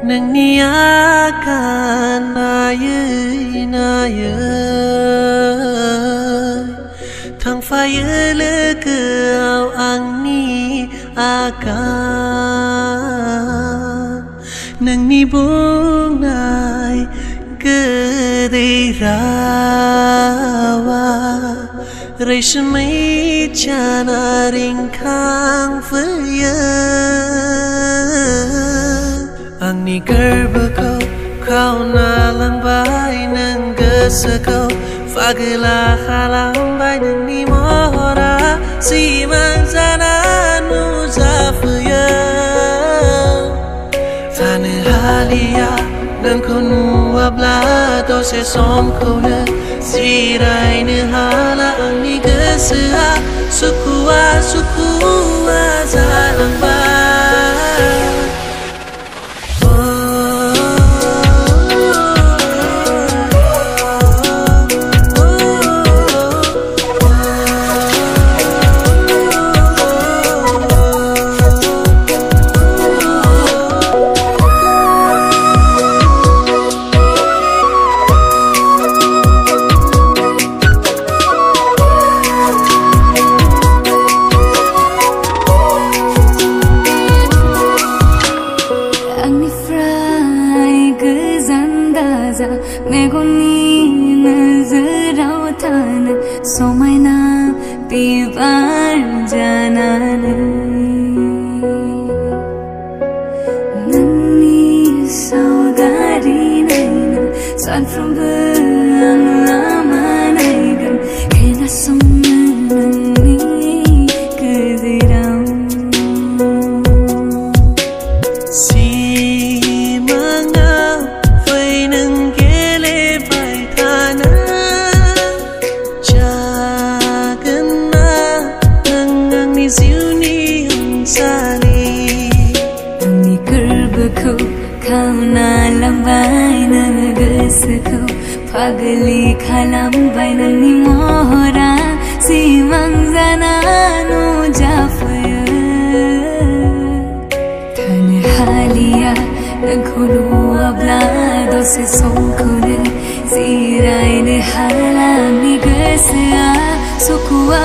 Nangni akan naye Thang fire lekau angni akan Nangni bungai kedai rawa Reshmai chana ringkang faya Angni gerba kau nalang bai nang gesa kau Fagila halang bai nang ni mohora Si manzana nu zafaya Tane halia nang konu abla to se som kona Si rai ne hala angni gesa Sukhua zalang bai Pagli khalam bainal ni mohra si mangzana nu jafaya Thane halia nakhulu abla do se somkhule si rai ne hala ni gesa Sukhua